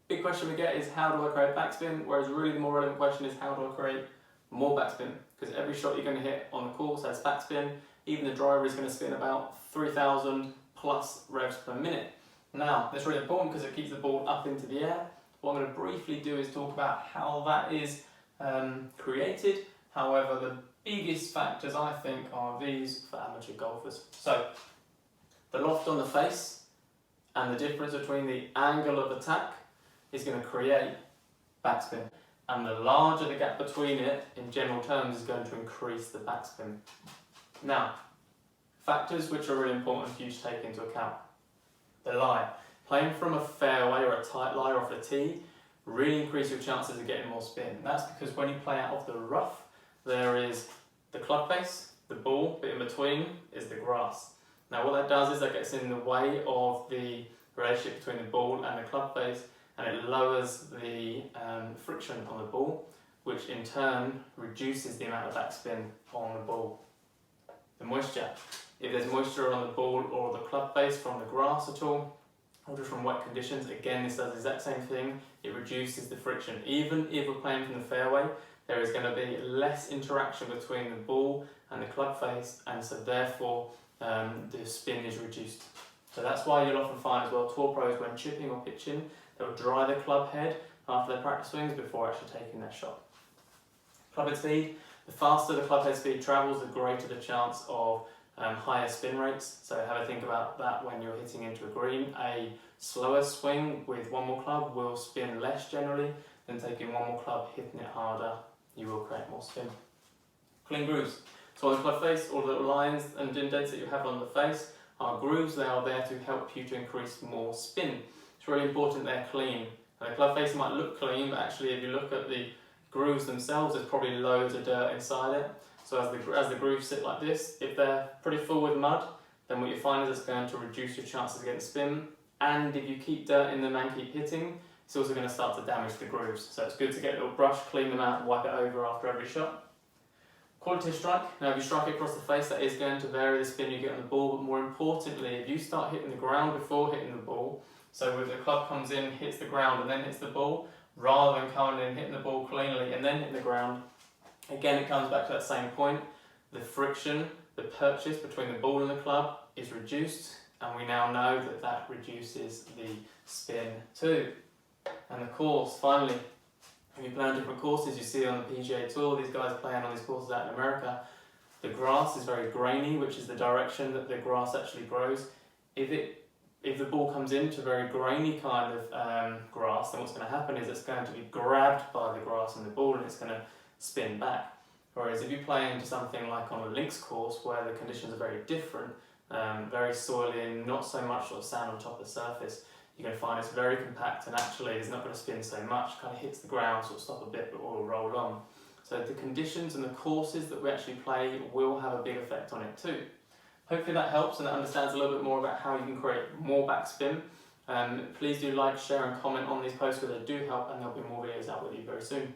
big question we get is how do I create backspin, whereas really the more relevant question is how do I create more backspin, because every shot you're going to hit on the course has backspin. Even the driver is going to spin about 3,000 plus revs per minute. Now, that's really important because it keeps the ball up into the air. What I'm going to briefly do is talk about how that is created. However, the biggest factors I think are these for amateur golfers. So, the loft on the face and the difference between the angle of attack is going to create backspin. And the larger the gap between it, in general terms, is going to increase the backspin. Now, factors which are really important for you to take into account. The lie. Playing from a fairway or a tight lie off the tee really increase your chances of getting more spin. That's because when you play out of the rough, there is the club face, the ball, but in between is the grass. Now what that does is that gets in the way of the relationship between the ball and the club face, and it lowers the friction on the ball, which in turn reduces the amount of backspin on the ball. The moisture. If there's moisture on the ball or the club face from the grass at all, or just from wet conditions, again this does the exact same thing, it reduces the friction. Even if we're playing from the fairway, there is going to be less interaction between the ball and the club face, and so therefore the spin is reduced. So that's why you'll often find as well tour pros when chipping or pitching, they'll dry the club head after their practice swings before actually taking their shot. Club head speed. The faster the club head speed travels, the greater the chance of higher spin rates. So have a think about that when you're hitting into a green. A slower swing with one more club will spin less generally than taking one more club, hitting it harder. You will create more spin. Clean grooves. So on the club face, all the little lines and indents that you have on the face are grooves. They are there to help you to increase more spin. It's really important they're clean. Now, the club face might look clean, but actually if you look at the grooves themselves, there's probably loads of dirt inside it. So as the grooves sit like this, if they're pretty full with mud, then what you find is it's going to reduce your chances of getting spin. And if you keep dirt in them and keep hitting, it's also going to start to damage the grooves. So it's good to get a little brush, clean them out, and wipe it over after every shot. Quality of strike. Now if you strike it across the face, that is going to vary the spin you get on the ball, but more importantly, if you start hitting the ground before hitting the ball, so if the club comes in, hits the ground and then hits the ball, rather than coming in, hitting the ball cleanly and then hitting the ground, again it comes back to that same point. The friction, the purchase between the ball and the club is reduced, and we now know that that reduces the spin too. And the course, finally, when you play on different courses, you see on the PGA Tour, these guys playing on these courses out in America, the grass is very grainy, which is the direction that the grass actually grows. If the ball comes into very grainy kind of grass, then what's going to happen is it's going to be grabbed by the grass and the ball, and it's going to spin back. Whereas if you play into something like on a links course where the conditions are very different, very soily and not so much sort of sand on top of the surface, you're going to find it's very compact and actually it's not going to spin so much, kind of hits the ground, sort of stop a bit but will roll on. So the conditions and the courses that we actually play will have a big effect on it too. Hopefully that helps and that understands a little bit more about how you can create more backspin. Please do like, share and comment on these posts because they do help, and there'll be more videos out with you very soon.